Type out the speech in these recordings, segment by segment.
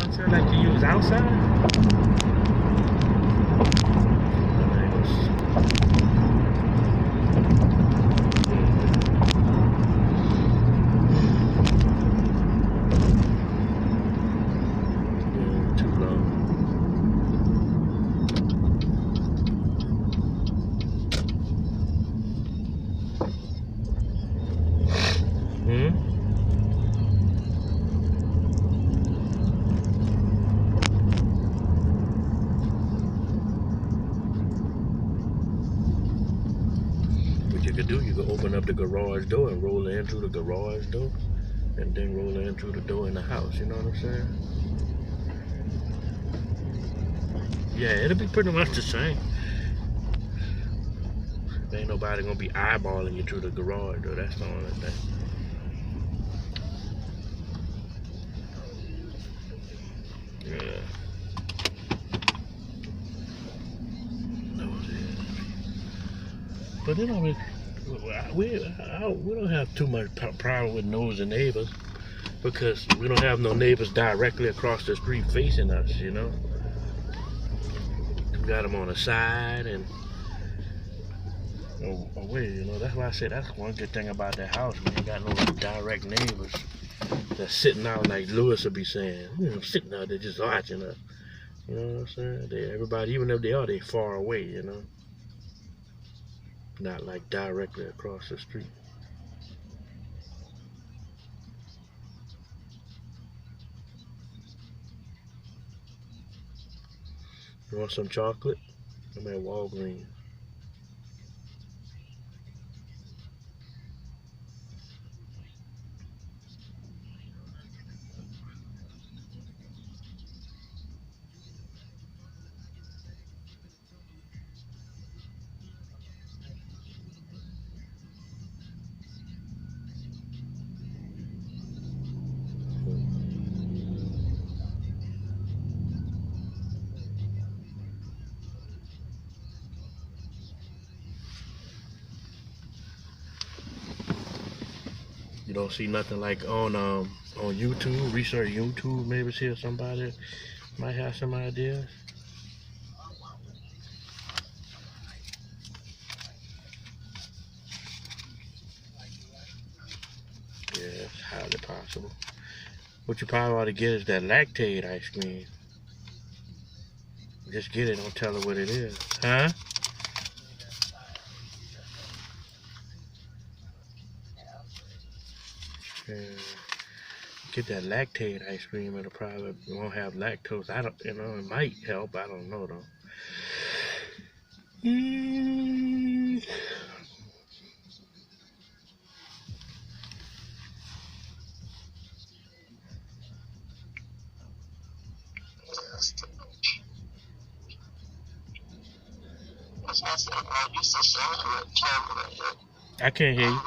what I'm like to use outside. You could open up the garage door and roll in through the garage door and then roll in through the door in the house, you know what I'm saying? Yeah, it'll be pretty much the same. There ain't nobody gonna be eyeballing you through the garage door, that's the only thing. Yeah. But it don't we don't have too much problem with nosy neighbors because we don't have no neighbors directly across the street facing us, you know. We got them on the side and away, you know. That's why I said that's one good thing about that house. We ain't got no direct neighbors that's sitting out like Lewis would be saying, you know, sitting out there just watching us. You know what I'm saying? Everybody, even if they are, they far away, you know. Not like directly across the street. You want some chocolate? I'm at Walgreens. You don't see nothing like on YouTube, research YouTube, maybe see if somebody might have some ideas. Yeah, it's highly possible. What you probably ought to get is that lactate ice cream. Just get it, don't tell her what it is. Huh? Yeah. Get that lactate ice cream, it'll probably won't have lactose. I don't, you know, it might help. I don't know though. I can't hear you.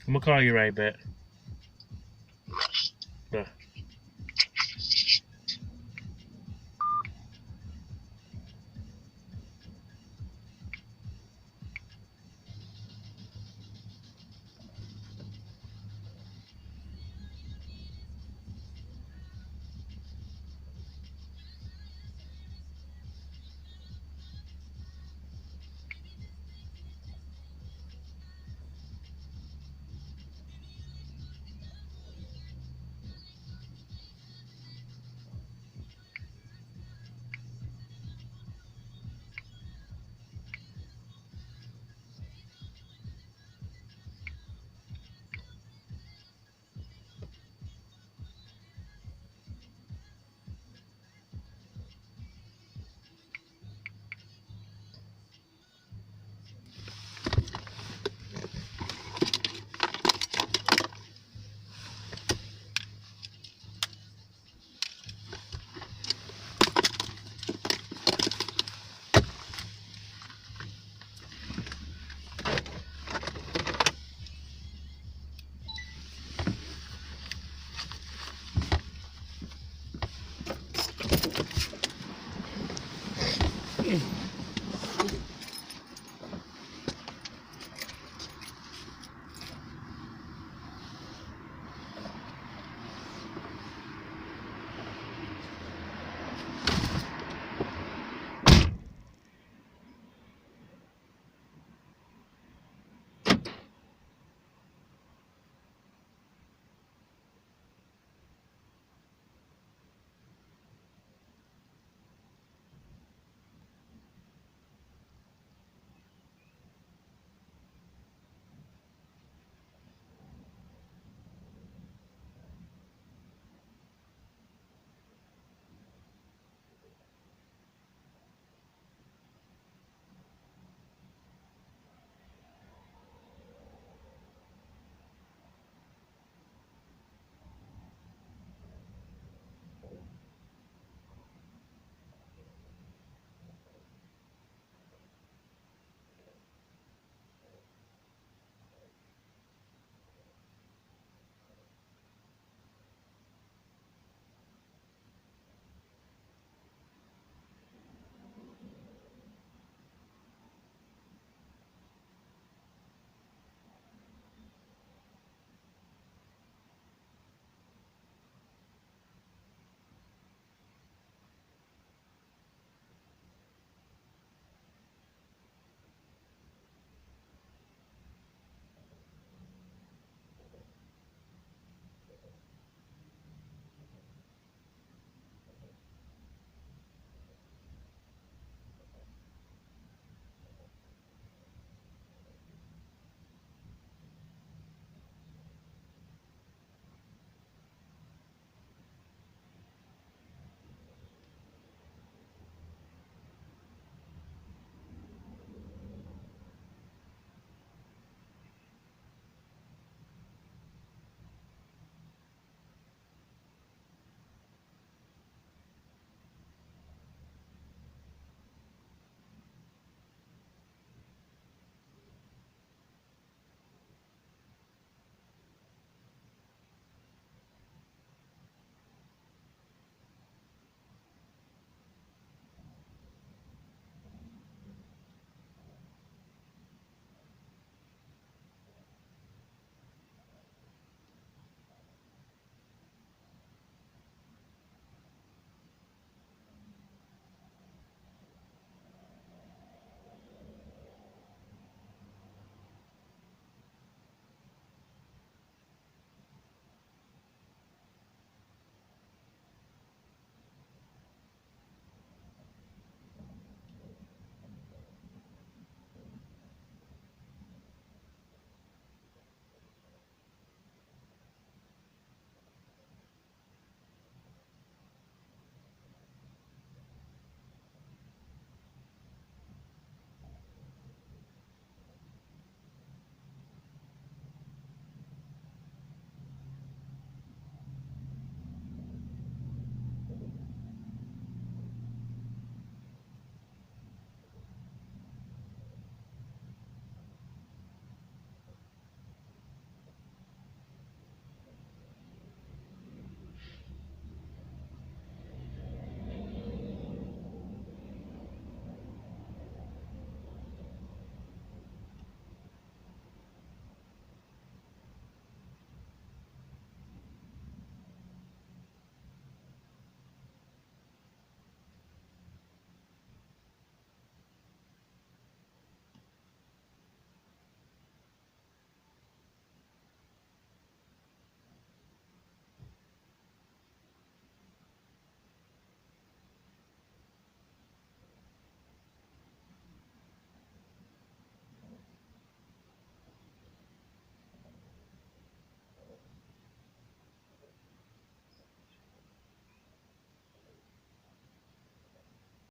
I'm gonna call you right back.